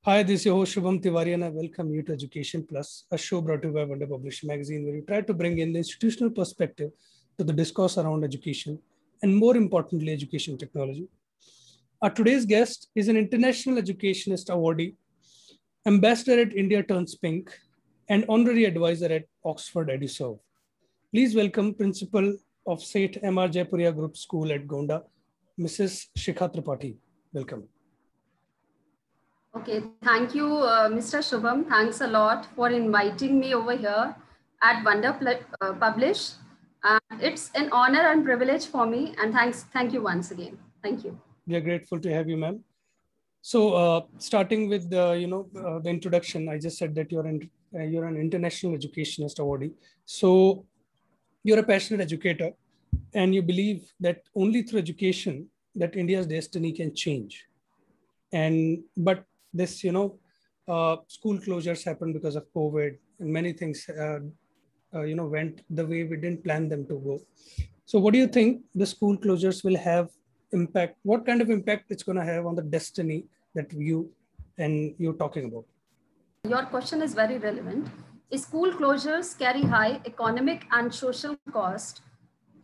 Hi, this is your host Shubham Tiwari, and I welcome you to Education Plus, a show brought to you by Wonder Publishing Magazine, where we try to bring in the institutional perspective to the discourse around education and, more importantly, education technology. Our today's guest is an International Educationist Awardee, Ambassador at India Turns Pink, and Honorary Advisor at Oxford EduServe. Please welcome Principal of St. M.R. Jaipuria Group School at Gonda, Mrs. Shikha Tripathi. Welcome. Okay, thank you, Mr. Shubham. Thanks a lot for inviting me over here at Wonder Publish. It's an honor and privilege for me, and thank you once again. Thank you. We are grateful to have you, ma'am. So, starting with the introduction, I just said that you're an international educationist awardee. So, you're a passionate educator, and you believe that only through education that India's destiny can change. But this, school closures happened because of COVID, and many things, went the way we didn't plan them to go. So, what do you think the school closures will have impact? What kind of impact it's going to have on the destiny that you're talking about? Your question is very relevant. School closures carry high economic and social cost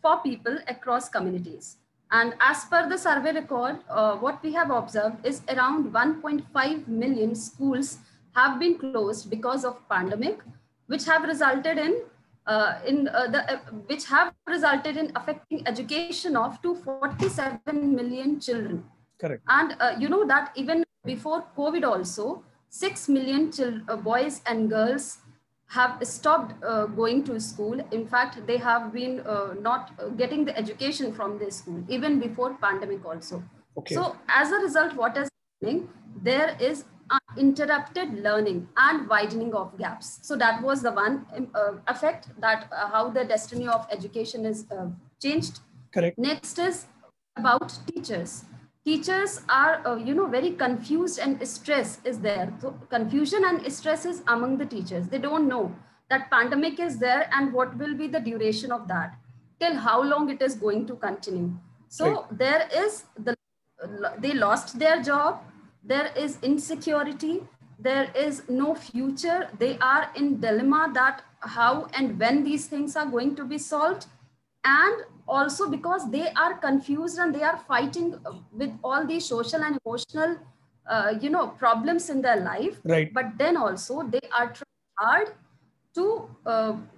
for people across communities. And as per the survey record, what we have observed is around 1.5 million schools have been closed because of pandemic, which have resulted in affecting education of 247 million children. Correct. And you know that even before COVID also, 6 million boys and girls have stopped going to school. In fact, they have been not getting the education from their school, even before pandemic also. Okay. So as a result, what is happening? There is interrupted learning and widening of gaps. So that was the one effect that how the destiny of education is changed. Correct. Next is about teachers. Teachers are, very confused and stress is there. So confusion and stress is among the teachers. They don't know that pandemic is there and what will be the duration of that, till how long it is going to continue. So right. There is they lost their job. There is insecurity. There is no future. They are in dilemma that how and when these things are going to be solved. And also because they are confused and they are fighting with all these social and emotional problems in their life. Right. But then also they are trying hard to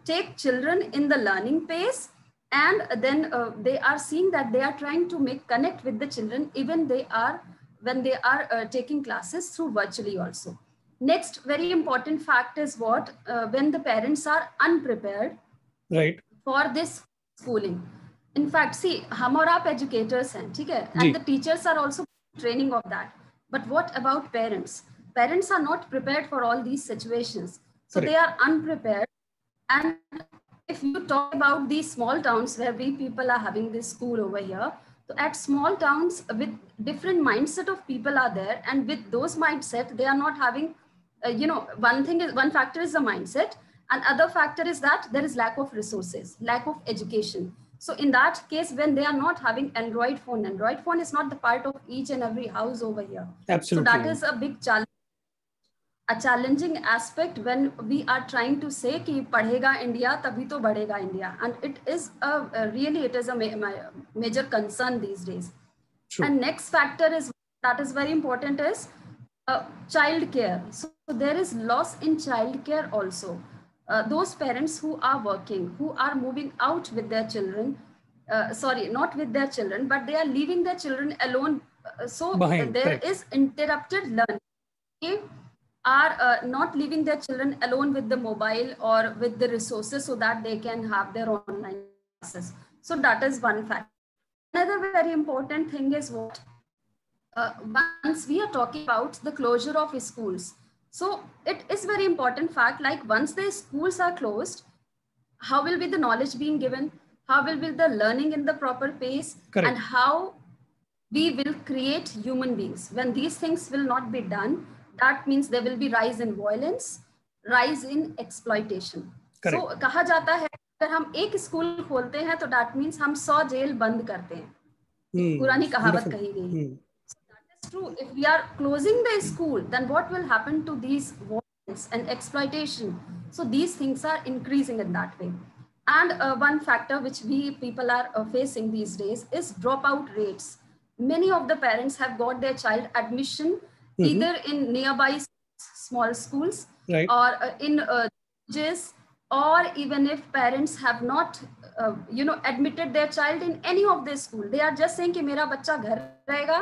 take children in the learning pace, and then they are seeing that they are trying to make connect with the children even when they are taking classes through virtually also. Next very important fact is what when the parents are unprepared, right, for this schooling. In fact, see, hum aur aap educators hain, theek hai? And the teachers are also training of that. But what about parents? Parents are not prepared for all these situations. So Correct. They are unprepared. And if you talk about these small towns where we people are having this school over here, so at small towns with different mindset of people are there, and with those mindset, they are not having, one factor is the mindset, and other factor is that there is lack of resources, lack of education. So in that case, when they are not having Android phone is not the part of each and every house over here. Absolutely. So that is a big challenge. A challenging aspect when we are trying to say कि पढ़ेगा India तभी तो बढ़ेगा India, and it is a major concern these days. True. And next factor that is very important is child care. So there is loss in child care also. Those parents who are working, who are moving out with their children, not with their children, but they are leaving their children alone. Behind, there correct. is interrupted learning. Okay? Are not leaving their children alone with the mobile or with the resources so that they can have their online classes. So that is one fact. Another very important thing is what once we are talking about the closure of schools. So it is very important fact, like once the schools are closed, how will be the knowledge being given? How will be the learning in the proper pace? Correct. And how we will create human beings? When these things will not be done, that means there will be rise in violence, rise in exploitation. Correct. So कहा जाता है अगर हम एक school खोलते हैं तो that means हम 100 जेल बंद करते हैं. पुरानी कहावत कही गई. So that is true. If we are closing the school, then what will happen to these violence and exploitation? So these things are increasing in that way. And one factor which we people are facing these days is dropout rates. Many of the parents have got their child admission either in nearby small schools, right, or in villages, or even if parents have not admitted their child in any of the school, they are just saying कि मेरा बच्चा घर रहेगा,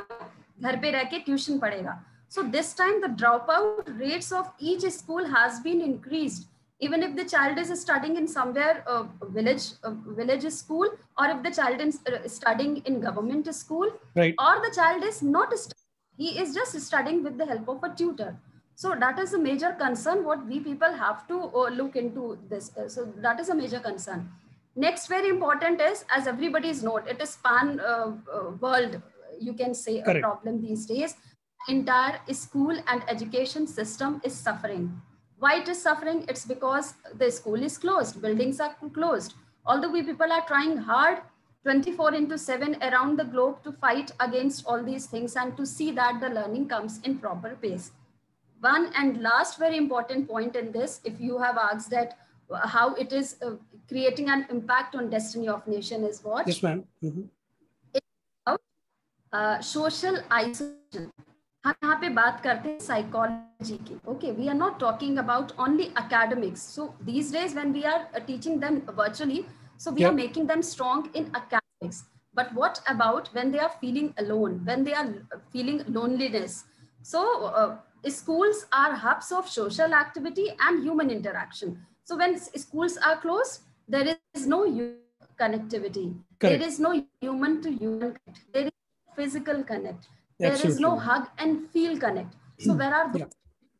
घर पे रह के tuition पढ़ेगा. So this time the dropout rates of each school has been increased. Even if the child is studying in somewhere village school, or if the child is studying in government school, right, or the child is not he is just studying with the help of a tutor. So that is a major concern what we people have to look into this. So that is a major concern. Next, very important is, as everybody's note, it is pan world, you can say, correct, a problem these days. Entire school and education system is suffering. Why it is suffering? It's because the school is closed, buildings are closed. Although we people are trying hard 24/7 around the globe to fight against all these things and to see that the learning comes in proper pace. One and last very important point in this, if you have asked that how it is creating an impact on destiny of nation, is what? yes ma'am. It's about social isolation. हम यहाँ पे बात करते हैं psychology की. Okay, we are not talking about only academics. So these days when we are teaching them virtually, so we are making them strong in academics. But what about when they are feeling alone, when they are feeling loneliness? So schools are hubs of social activity and human interaction. So when schools are closed, there is no connectivity. Correct. There is no human to human connect. There is physical connect. There Absolutely. Is no hug and feel connect. So where are those?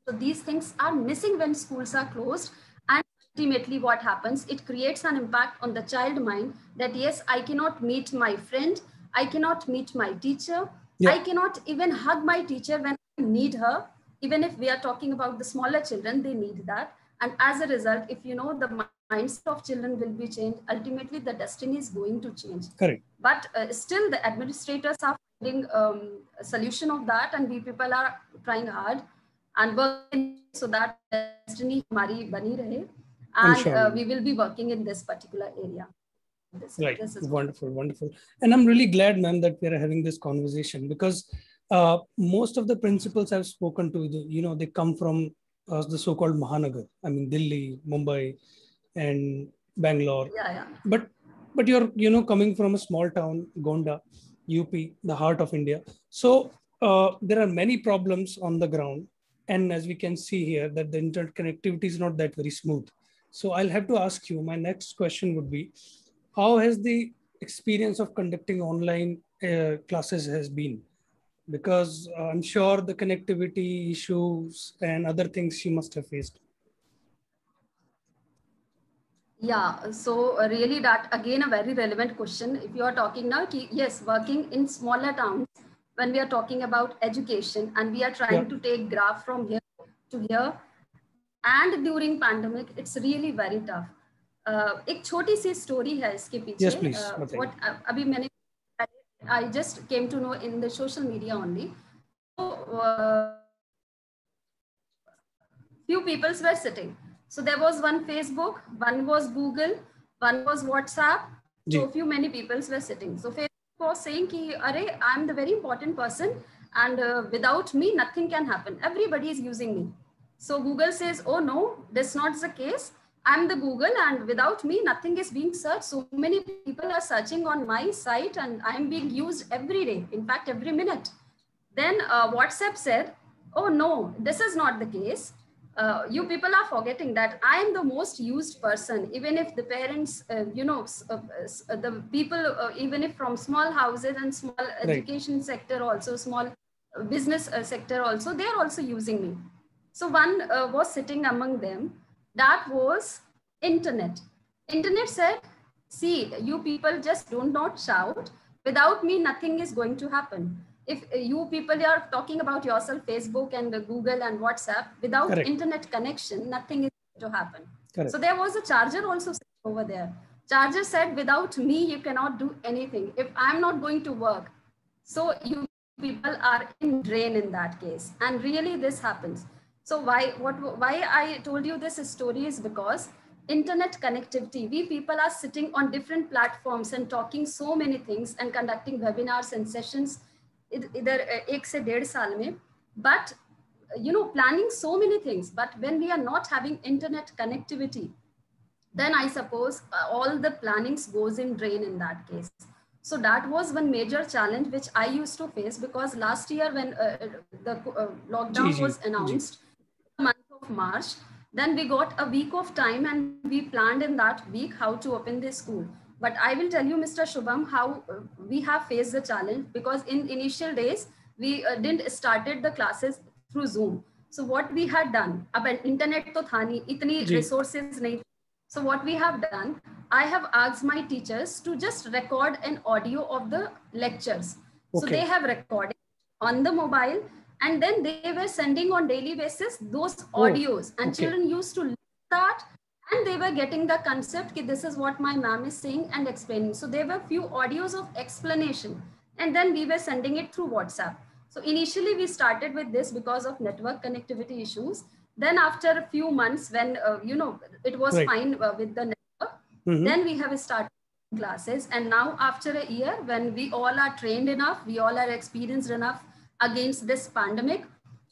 So these things are missing when schools are closed. And ultimately what happens, it creates an impact on the child mind that yes, I cannot meet my friend. I cannot meet my teacher. I cannot even hug my teacher when I need her. Even if we are talking about the smaller children, they need that. And as a result, if you know, the mindset of children will be changed, ultimately the destiny is going to change. Correct. But still the administrators are finding a solution of that, and we people are trying hard and working so that destiny hamari bani rahe. And we will be working in this particular area. Right. Wonderful, wonderful. And I'm really glad, ma'am, that we are having this conversation, because most of the principals I've spoken to, they come from the so-called Mahanagar. I mean, Delhi, Mumbai, and Bangalore. But you're, coming from a small town, Gonda, UP, the heart of India. So there are many problems on the ground. And as we can see here, that the internet connectivity is not that very smooth. So I'll have to ask you, my next question would be, how has the experience of conducting online classes has been? Because I'm sure the connectivity issues and other things you must have faced. Yeah, so really that again a very relevant question. If you are talking now, yes, working in smaller towns, when we are talking about education and we are trying to take graph from here to here, and during pandemic, it's really very tough. एक छोटी सी story है इसके पीछे. Yes, please. What अभी मैंने I just came to know in the social media only. So few people were sitting. So there was one Facebook, one was Google, one was WhatsApp. So many people were sitting. So Facebook was saying ki, "Arey, I'm the very important person, and without me, nothing can happen. Everybody is using me." So Google says, "Oh no, that's not the case. I'm the Google, and without me, nothing is being searched. So many people are searching on my site, and I'm being used every day. In fact, every minute." Then WhatsApp said, "Oh no, this is not the case. You people are forgetting that I am the most used person. Even if the parents, the people, even if from small houses and small education sector also, small business sector also, they are also using me." So one was sitting among them. That was internet. Internet said, "See, you people just do not shout. Without me, nothing is going to happen. If you people are talking about yourself, Facebook and Google and WhatsApp, without internet connection, nothing is going to happen." So there was a charger also over there. Charger said, "Without me, you cannot do anything. If I'm not going to work, so you people are in drain in that case. And really this happens. So why I told you this story is because internet connectivity, we people are sitting on different platforms and talking so many things and conducting webinars and sessions इधर 1 से 1.5 साल में, but planning so many things, but when we are not having internet connectivity, then I suppose all the plannings goes in drain in that case. So that was one major challenge which I used to face, because last year when the lockdown was announced, the month of March, then we got a week of time and we planned in that week how to open the school. But I will tell you, Mr. Shubham, how we have faced the challenge, because in initial days, we didn't started the classes through Zoom. So what we had done, ab internet to tha nahi, itni resources nahi. So what we have done, I have asked my teachers to just record an audio of the lectures. Okay. So they have recorded on the mobile, and then they were sending on daily basis those audios, and children used to start, and they were getting the concept that this is what my ma'am is saying and explaining. So there were few audios of explanation, and then we were sending it through WhatsApp. So initially we started with this because of network connectivity issues. Then after a few months, when it was fine with the network, then we have started classes. And now after a year, when we all are trained enough, we all are experienced enough against this pandemic,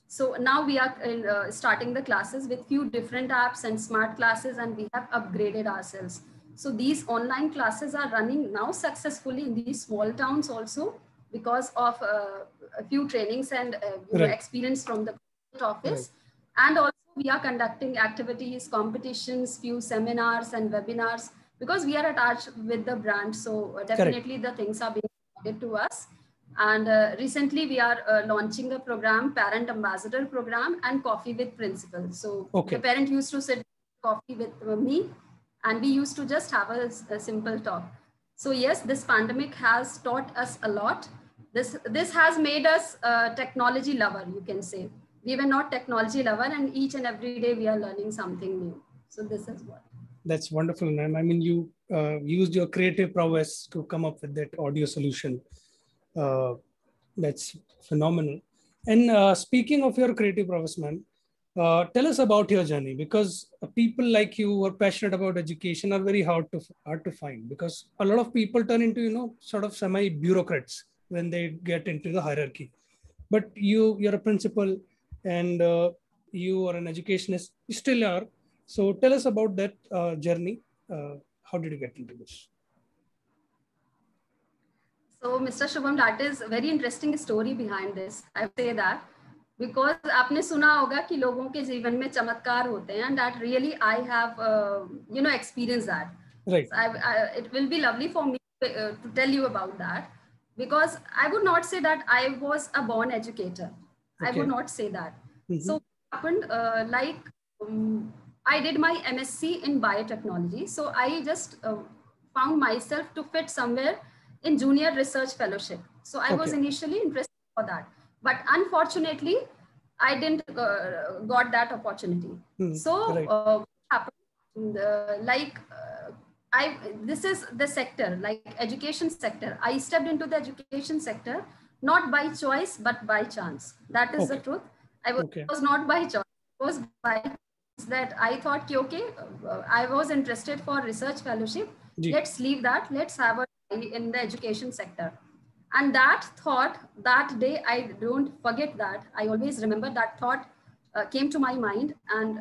so now we are starting the classes with few different apps and smart classes, and we have upgraded ourselves. So these online classes are running now successfully in these small towns also, because of a few trainings and experience from the office. And also we are conducting activities, competitions, few seminars and webinars, because we are attached with the brand. So definitely the things are being added to us. And recently we are launching a program, Parent Ambassador Program and Coffee with Principal. So the parent used to sit coffee with me, and we used to just have a simple talk. So yes, this pandemic has taught us a lot. This has made us a technology lover, you can say. We were not technology lover, and each and every day we are learning something new. So this is what. That's wonderful, ma'am. I mean, you used your creative prowess to come up with that audio solution. That's phenomenal. And speaking of your creative prowess, ma'am, tell us about your journey, because people like you who are passionate about education are very hard to find, because a lot of people turn into sort of semi-bureaucrats when they get into the hierarchy. But you're a principal, and you are an educationist. You still are. So tell us about that journey. How did you get into this? So Mr. Shubham, that is a very interesting story behind this. I would say that because आपने सुना होगा कि लोगों के जीवन में चमत्कार होते हैं, and that really I have experienced that. Right. So it will be lovely for me to tell you about that, because I would not say that I was a born educator. I would not say that. So what happened, I did my MSc in biotechnology. So I just found myself to fit somewhere in junior research fellowship. So I was initially interested for that, but unfortunately I didn't got that opportunity. So what happened, this is the sector, like education sector. I stepped into the education sector, not by choice, but by chance. That is the truth. I was not by choice, it was by chance that I thought, I was interested for research fellowship. Let's leave that. Let's have a in the education sector. And that thought, that day, I don't forget that. I always remember that thought came to my mind, and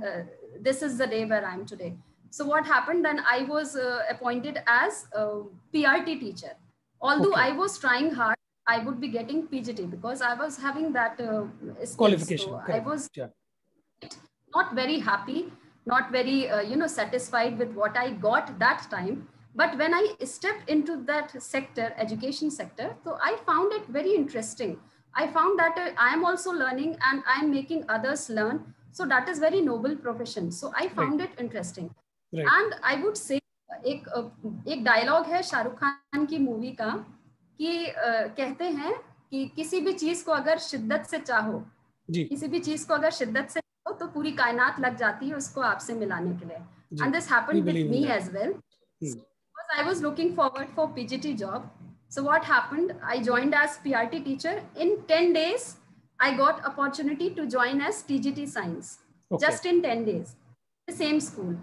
this is the day where I am today. So what happened then, I was appointed as a PRT teacher. Although I was trying hard, I would be getting PGT because I was having that qualification. So I was not very happy, not very satisfied with what I got that time. But when I stepped into that sector, education sector, so I found it very interesting. I found that I am also learning and I am making others learn. So that is very noble profession. So I found it interesting. And I would say एक dialogue है शाहरुख खान की movie का कि कहते हैं कि किसी भी चीज को अगर शिद्दत से चाहो, किसी भी चीज को अगर शिद्दत से चाहो तो पूरी कायनात लग जाती है उसको आपसे मिलाने के लिए. And this happened with me as well. Because I was looking forward for PGT job, So what happened? I joined as PRT teacher. In 10 days, I got opportunity to join as TGT Science. Okay. Just in 10 days, the same school.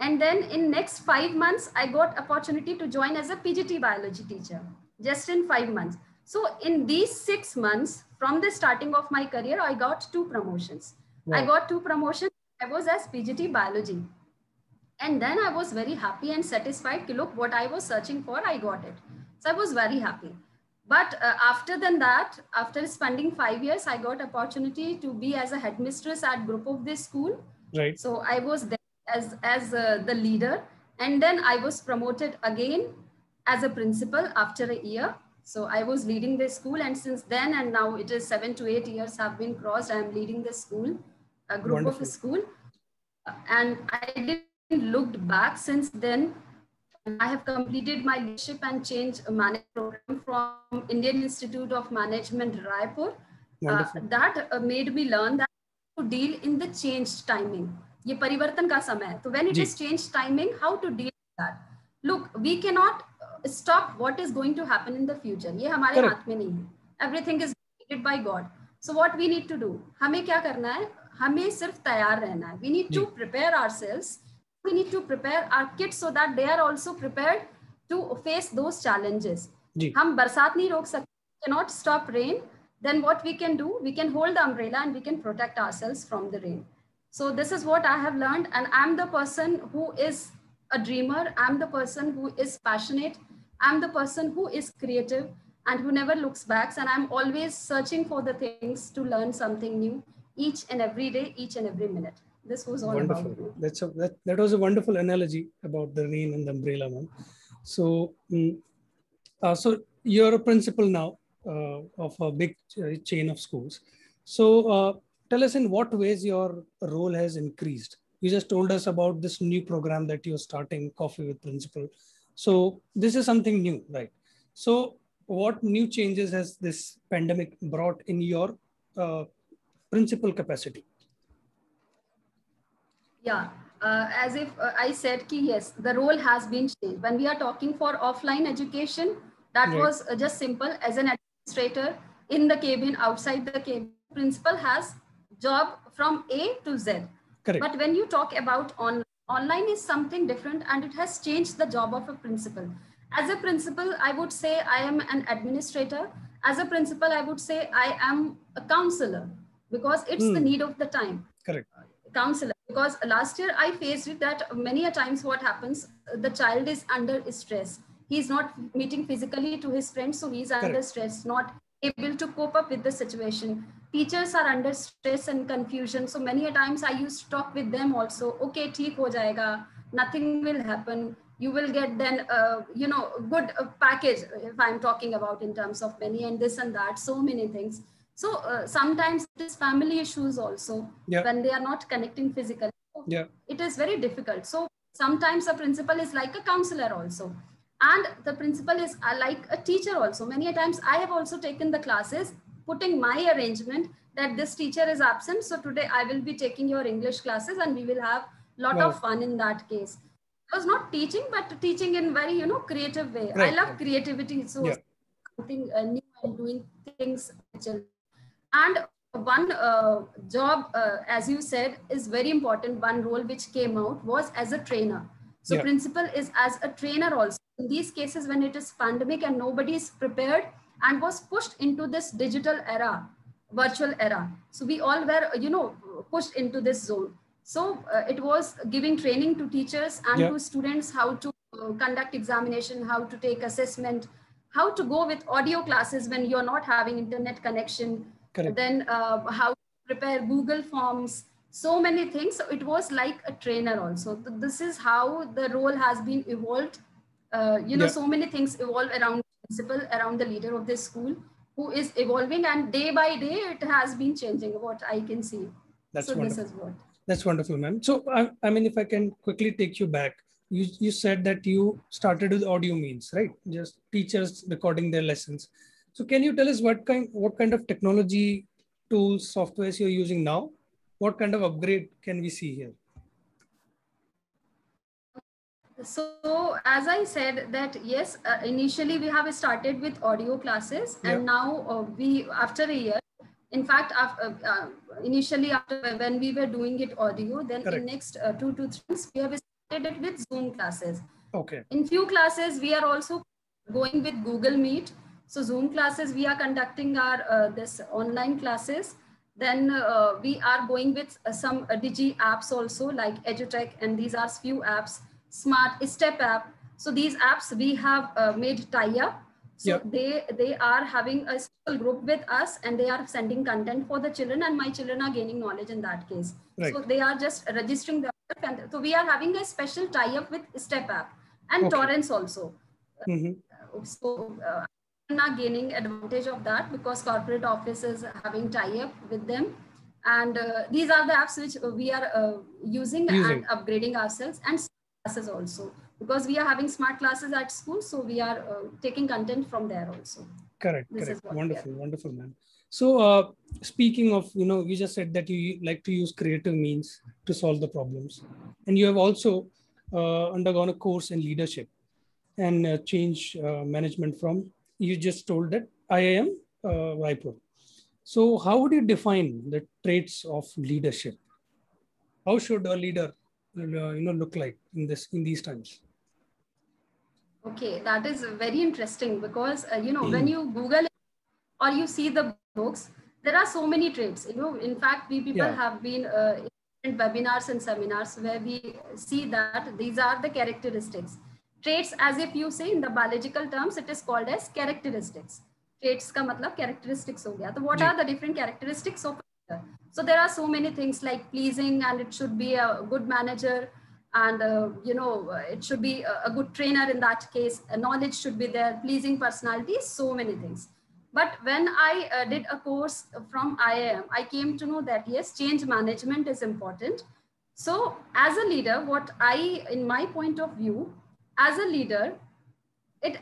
And then in next 5 months, I got opportunity to join as a PGT biology teacher, just in 5 months. So in these 6 months, from the starting of my career, I got 2 promotions. Wow. I got 2 promotions. I was as PGT biology. And then I was very happy and satisfied. Look, what I was searching for, I got it. So I was very happy. But after spending 5 years, I got opportunity to be as a headmistress at group of this school. Right. So I was there as the leader. And then I was promoted again as a principal after a year. So I was leading this school. And since then, and now it is 7 to 8 years have been crossed, I am leading this school, a group Wonderful. of a school. And I didn't looked back since then. I have completed my leadership and change management program from Indian Institute of Management, Raipur. That made me learn that to deal in the changed timing. ये परिवर्तन का समय है. So when it is changed timing, how to deal with that? Look, we cannot stop what is going to happen in the future. ये हमारे हाथ में नहीं है. Everything is created by God. So what we need to do? हमें क्या करना है? हमें सिर्फ तैयार रहना है. We need to prepare ourselves. We need to prepare our kids so that they are also prepared to face those challenges. हम बरसात नहीं रोक सकते. Cannot stop rain. Then what we can do? We can hold the umbrella and we can protect ourselves from the rain. So this is what I have learned, and I'm the person who is a dreamer. I'm the person who is passionate. I'm the person who is creative and who never looks back. And I'm always searching for the things to learn something new each and every day, each and every minute. This was all wonderful. About that was a wonderful analogy about the rain and the umbrella, man. So, so you're a principal now of a big chain of schools. So tell us in what ways your role has increased. You just told us about this new program that you're starting, Coffee with Principal. So this is something new, right? So what new changes has this pandemic brought in your principal capacity? Yeah, as if I said, yes, the role has been changed. When we are talking for offline education, that was just simple. As an administrator in the cabin, outside the cabin, principal has job from A to Z. Correct. But when you talk about online is something different, and it has changed the job of a principal. As a principal, I would say I am an administrator. As a principal, I would say I am a counselor, because it's the need of the time. Correct. Counselor, because last year I faced it that many a times what happens, the child is under stress. He's not meeting physically to his friends, so he's under stress, not able to cope up with the situation. Teachers are under stress and confusion. So many a times I used to talk with them also. Okay, theek ho jayega, nothing will happen. You will get then, good package, if I'm talking about in terms of money and this and that, so many things. So sometimes it is family issues also when they are not connecting physically. So it is very difficult. So sometimes a principal is like a counselor also. And the principal is like a teacher also. Many a times I have also taken the classes, putting my arrangement that this teacher is absent. So today I will be taking your English classes and we will have a lot of fun in that case. I was not teaching, but teaching in very, creative way. I love creativity. So something new and doing things. And one job, as you said, is very important. One role which came out was as a trainer. So principal is as a trainer also. In these cases, when it is pandemic and nobody is prepared and was pushed into this digital era, virtual era. So we all were, pushed into this zone. So it was giving training to teachers and to students how to conduct examination, how to take assessment, how to go with audio classes when you're not having internet connection. Then how to prepare Google Forms, so many things. So it was like a trainer also. This is how the role has been evolved. So many things evolve around the principal, around the leader of this school, who is evolving, and day by day it has been changing, what I can see. That's so wonderful. This is what. That's wonderful, ma'am. So I mean, if I can quickly take you back, you said that you started with audio means, right? Just teachers recording their lessons. So can you tell us what kind of technology tools, softwares you're using now? What kind of upgrade can we see here? So as I said that, yes, initially we have started with audio classes, Yeah. and now we, after a year, in fact, initially after when we were doing it audio, then Correct. in next 2 to 3 months, we have started it with Zoom classes. Okay. In few classes, we are also going with Google Meet. So Zoom classes, we are conducting our this online classes. Then we are going with some Digi apps also, like EduTech, and these are few apps, Smart Step app. So these apps we have made tie-up. So they are having a special group with us, and they are sending content for the children, and my children are gaining knowledge in that case. Right. So they are just registering themselves, and so we are having a special tie-up with Step app and Torrents also. So I'm not gaining advantage of that because corporate office is having tie-up with them. And these are the apps which we are using and upgrading ourselves, and classes also, because we are having smart classes at school. So we are taking content from there also. Correct. Wonderful, wonderful, man. So speaking of, you just said that you like to use creative means to solve the problems. And you have also undergone a course in leadership and change management from, you just told that, IIM Raipur. So how would you define the traits of leadership? How should a leader look like in these times? Okay, that is very interesting because when you Google or you see the books, there are so many traits. In fact, we people have been in webinars and seminars where we see that these are the characteristics. Traits, as if you say in the biological terms, it is called as characteristics. Traits ka matlab characteristics ho gaya. So what are the different characteristics of a leader? So there are so many things like pleasing, and it should be a good manager, and it should be a good trainer in that case. Knowledge should be there, pleasing personality, so many things. But when I did a course from IIM, I came to know that yes, change management is important. So as a leader, in my point of view, as a leader,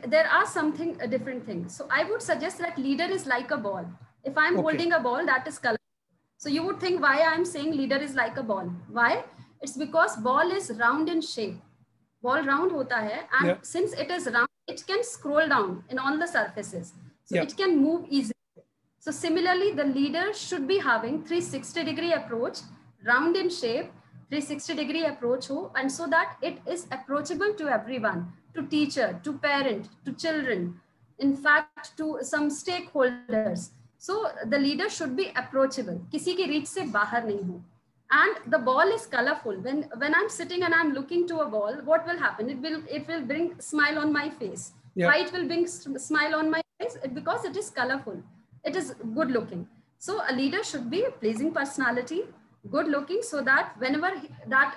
there are something different things. So I would suggest that leader is like a ball. If I'm holding a ball that is colorful, so you would think why I'm saying leader is like a ball. Why? It's because ball is round in shape. Ball round hota hai, and since it is round, it can scroll down in all the surfaces. So it can move easily. So similarly, the leader should be having 360-degree approach, round in shape, 360-degree approach ho, and so that it is approachable to everyone, to teacher, to parent, to children, in fact, to some stakeholders. So the leader should be approachable. Kisi ki reach se bahar nahi ho. And the ball is colorful. When I'm sitting and I'm looking to a ball, what will happen? It will bring smile on my face. Why it will bring smile on my face? Because it is colorful. It is good looking. So a leader should be a pleasing personality, good looking, so that whenever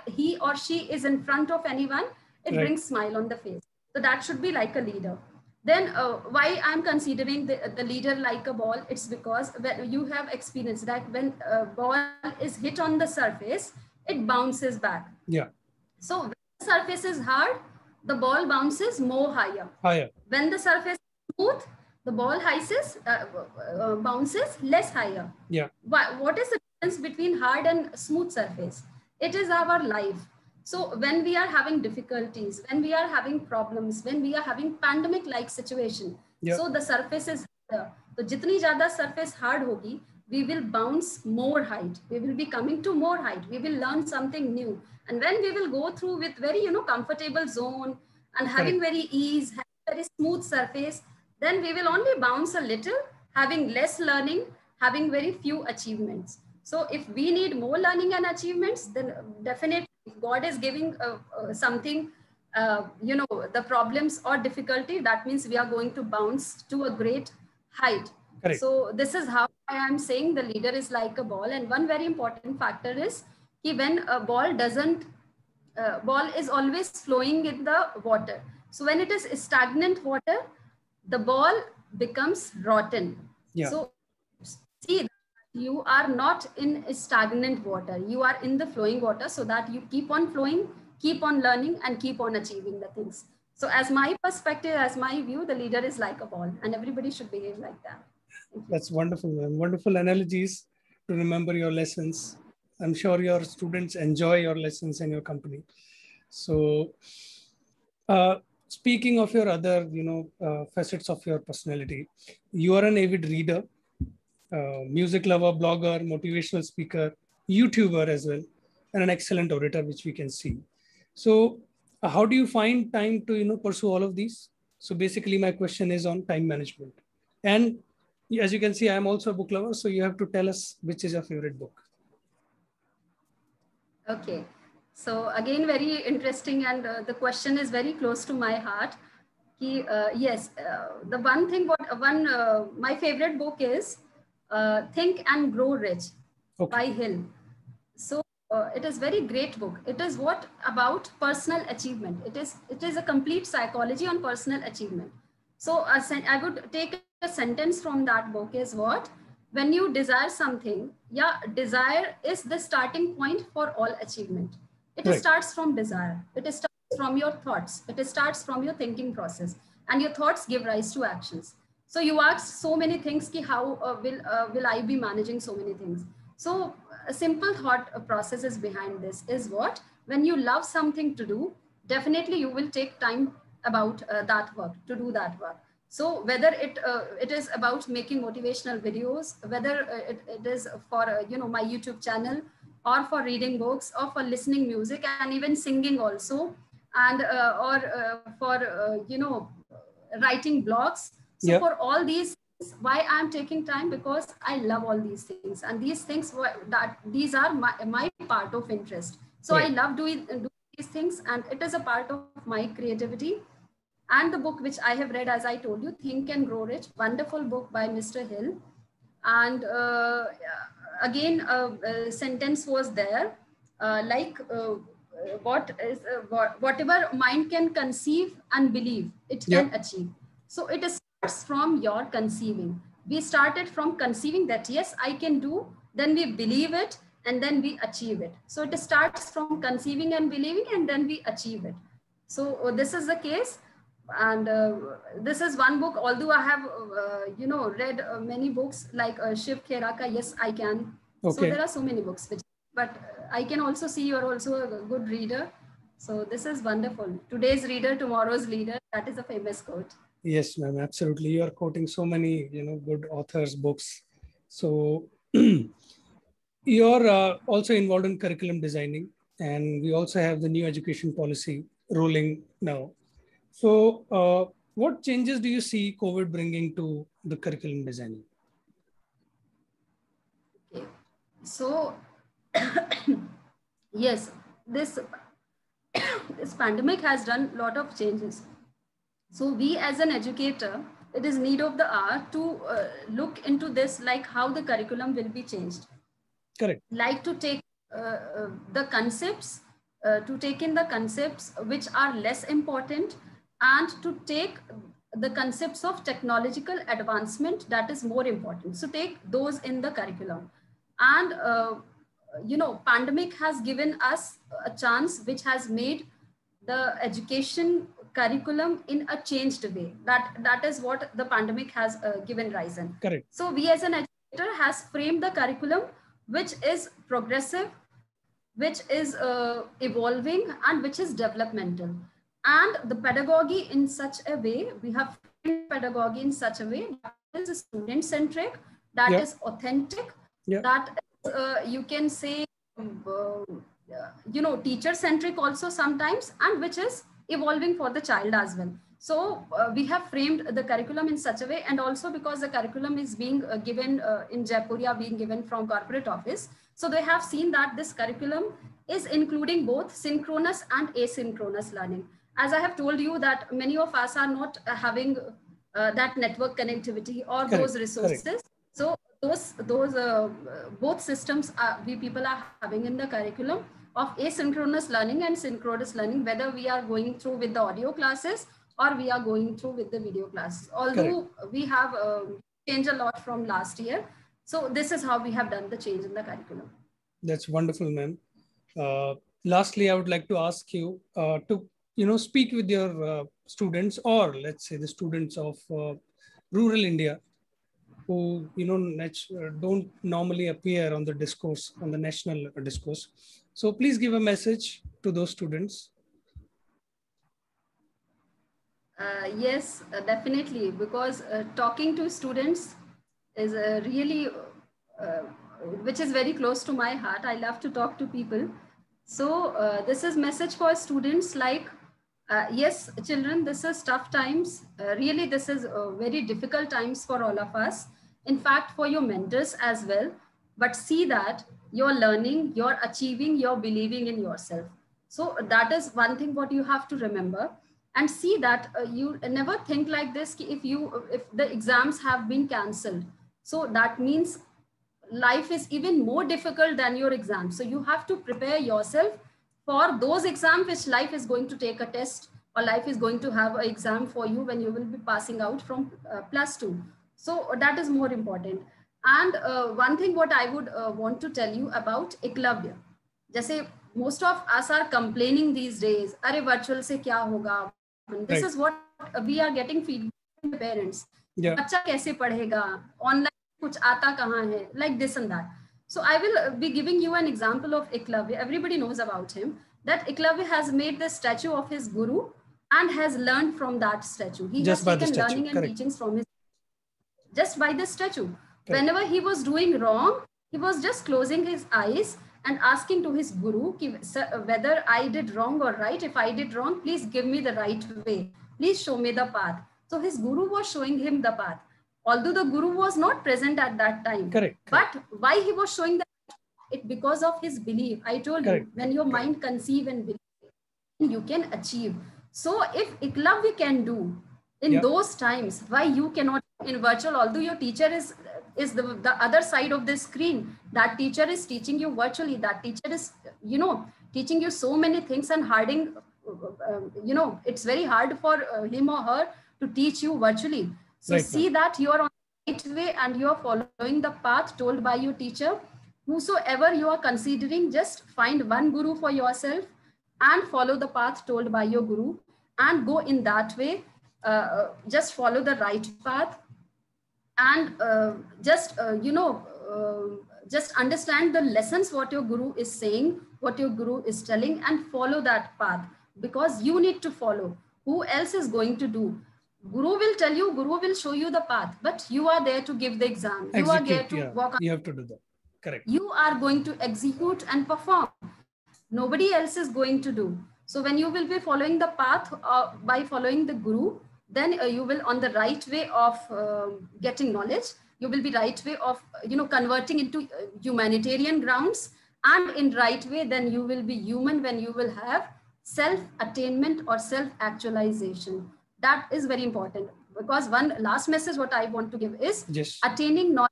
he or she is in front of anyone, it brings smile on the face. So that should be like a leader. Then why I'm considering the leader like a ball, it's because when you have experienced that when a ball is hit on the surface, it bounces back. So when the surface is hard, the ball bounces more higher. When the surface is smooth, the ball bounces less higher. What is the difference between hard and smooth surface? It is our life. So when we are having difficulties, when we are having problems, when we are having pandemic-like situation, so the surface is harder. So jitni zyada surface hard hogi, we will bounce more height. We will be coming to more height. We will learn something new. And when we will go through with very, comfortable zone and having very ease, having very smooth surface, then we will only bounce a little, having less learning, having very few achievements. So if we need more learning and achievements, then definitely if God is giving something, the problems or difficulty, that means we are going to bounce to a great height. So this is how I am saying the leader is like a ball. And one very important factor is when a ball ball is always flowing in the water. So when it is stagnant water, the ball becomes rotten. So see, you are not in stagnant water. You are in the flowing water, so that you keep on flowing, keep on learning, and keep on achieving the things. So as my perspective, as my view, the leader is like a ball, and everybody should behave like that. That's wonderful, man. Wonderful analogies to remember your lessons. I'm sure your students enjoy your lessons in your company. So Speaking of your other, facets of your personality, you are an avid reader, music lover, blogger, motivational speaker, YouTuber as well, and an excellent orator, which we can see. So, how do you find time to pursue all of these? So, basically, my question is on time management. And as you can see, I am also a book lover, so you have to tell us which is your favorite book. Okay. So again, very interesting, and the question is very close to my heart. Yes, the one thing, my favorite book is Think and Grow Rich by Hill. So it is very great book. It is what about personal achievement. It is a complete psychology on personal achievement. So I would take a sentence from that book is what, when you desire something, yeah, desire is the starting point for all achievement. It starts from desire. It starts from your thoughts. It starts from your thinking process, and your thoughts give rise to actions. So you ask so many things ki how will I be managing so many things. So a simple thought process is behind this is what, when you love something to do, definitely you will take time about that work, to do that work. So whether it is about making motivational videos, whether it is for my YouTube channel, or for reading books, or for listening music, and even singing also, and or for writing blogs. So for all these, why I'm taking time, because I love all these things, and these things these are my part of interest. So I love doing these things, and it is a part of my creativity. And the book which I have read, as I told you, Think and Grow Rich, wonderful book by Mr. Hill. And again, a sentence was there, whatever mind can conceive and believe, it can achieve. So it starts from your conceiving. We started from conceiving that, yes, I can do, then we believe it, and then we achieve it. So it starts from conceiving and believing, and then we achieve it. So this is the case. And this is one book, although I have read many books like Shiv Khera ka Yes I Can. So there are so many books but I can also see you're also a good reader. So this is wonderful. Today's reader, tomorrow's leader. That is a famous quote. Yes, ma'am, absolutely. You are quoting so many good authors' books. So you're also involved in curriculum designing, and we also have the new education policy rolling now. So what changes do you see COVID bringing to the curriculum designing? Okay. So yes, this pandemic has done a lot of changes. So we as an educator, it is need of the hour to look into this, like how the curriculum will be changed. Correct. Like to take the concepts, to take in the concepts which are less important, and to take the concepts of technological advancement that is more important. So take those in the curriculum. And pandemic has given us a chance which has made the education curriculum in a changed way. That is what the pandemic has given rise in. Correct. So we as an educator has framed the curriculum which is progressive, which is evolving, and which is developmental. And the pedagogy in such a way, we have framed pedagogy in such a way that is student centric, that is authentic, that is, you can say, teacher centric also sometimes, and which is evolving for the child as well. So we have framed the curriculum in such a way, and also because the curriculum is being given in Jaipuria, being given from corporate office. So they have seen that this curriculum is including both synchronous and asynchronous learning. As I have told you that many of us are not having that network connectivity or those resources. So those both systems we people are having in the curriculum of asynchronous learning and synchronous learning, whether we are going through with the audio classes or we are going through with the video classes. Although we have changed a lot from last year. So this is how we have done the change in the curriculum. That's wonderful, ma'am. Lastly, I would like to ask you to speak with your students, or let's say the students of rural India, who don't normally appear on the discourse, on the national discourse. So please give a message to those students. Yes, definitely, because talking to students is really, uh, which is very close to my heart. I love to talk to people. So this is message for students like, yes, children, this is tough times. Really, this is very difficult times for all of us. In fact, for your mentors as well. But see that you're learning, you're achieving, you're believing in yourself. So that is one thing what you have to remember, and see that you never think like this ki if the exams have been cancelled, so that means life is even more difficult than your exam. So you have to prepare yourself for those exams which life is going to take a test, or life is going to have an exam for you when you will be passing out from +2. So that is more important. And one thing what I would want to tell you about Eklavya, जैसे most of us are complaining these days, अरे virtual से क्या होगा? This is what we are getting feedback from the parents. बच्चा कैसे पढ़ेगा? Online कुछ आता कहाँ है? Like this and that. So I will be giving you an example of Eklavya. Everybody knows about him. That Eklavya has made the statue of his guru and has learned from that statue. He has taken learning and teachings from his just by the statue. Whenever he was doing wrong, he was just closing his eyes and asking to his guru whether I did wrong or right. If I did wrong, please give me the right way. Please show me the path. So his guru was showing him the path. Although the guru was not present at that time. But why he was showing that? It because of his belief. I told you, when your mind conceive and believe, you can achieve. So if Eklavya can do in those times, why you cannot in virtual? Although your teacher is the other side of the screen, that teacher is teaching you virtually, that teacher is teaching you so many things and harding it's very hard for him or her to teach you virtually. So see that you are on the right way and you are following the path told by your teacher. Whosoever you are considering, just find one guru for yourself and follow the path told by your guru and go in that way. Just follow the right path and just understand the lessons what your guru is saying, what your guru is telling, and follow that path, because you need to follow. Who else is going to do? Guru will tell you, guru will show you the path, but you are there to give the exam. You are there to walk on. You have to do that. Correct. You are going to execute and perform. Nobody else is going to do. So when you will be following the path by following the guru, then you will on the right way of getting knowledge. You will be right way of converting into humanitarian grounds, and in right way then you will be human when you will have self-attainment or self-actualization. That is very important, because one last message what I want to give is attaining knowledge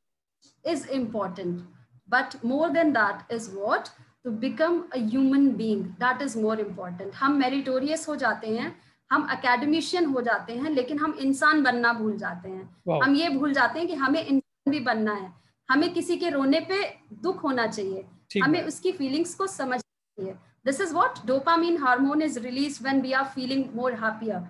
is important, but more than that is what? To become a human being. That is more important. हम meritorious हो जाते हैं, हम academician हो जाते हैं, लेकिन हम इंसान बनना भूल जाते हैं. हम ये भूल जाते हैं कि हमें इंसान भी बनना है. हमें किसी के रोने पे दुख होना चाहिए. हमें उसकी feelings को समझना चाहिए. This is what dopamine hormone is released when we are feeling more happier.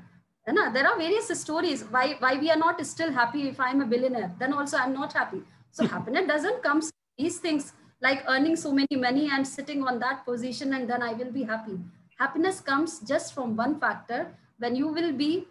There are various stories why we are not still happy. If I'm a billionaire, then also I'm not happy. So happiness doesn't come from these things like earning so many money and sitting on that position and then I will be happy. Happiness comes just from one factor, when you will be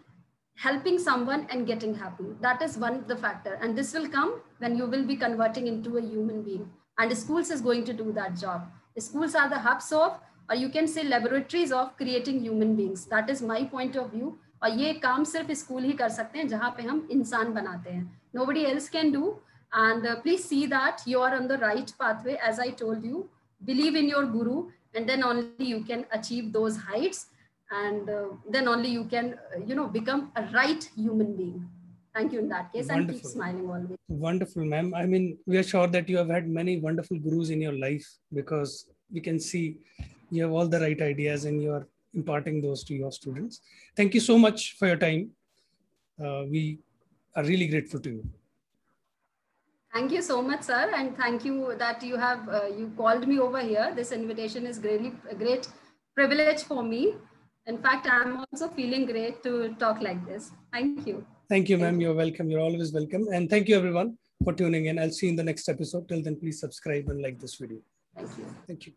helping someone and getting happy. That is the factor. And this will come when you will be converting into a human being. And schools is going to do that job. Schools are the hubs of, or you can say laboratories of creating human beings. That is my point of view. और ये काम सिर्फ school ही कर सकते हैं जहाँ पे हम इंसान बनाते हैं. Nobody else can do. And please see that you are on the right pathway. As I told you, believe in your guru, and then only you can achieve those heights, and then only you can become a right human being. Thank you in that case. Wonderful. And keep smiling always. Wonderful, ma'am. I mean, we are sure that you have had many wonderful gurus in your life, because we can see you have all the right ideas and you are imparting those to your students. Thank you so much for your time. We are really grateful to you. Thank you so much, sir. And thank you that you have you called me over here. This invitation is really a great privilege for me. In fact, I'm also feeling great to talk like this. Thank you. Thank you, ma'am. You're welcome. You're always welcome. And thank you, everyone, for tuning in. I'll see you in the next episode. Till then, please subscribe and like this video. Thank you. Thank you.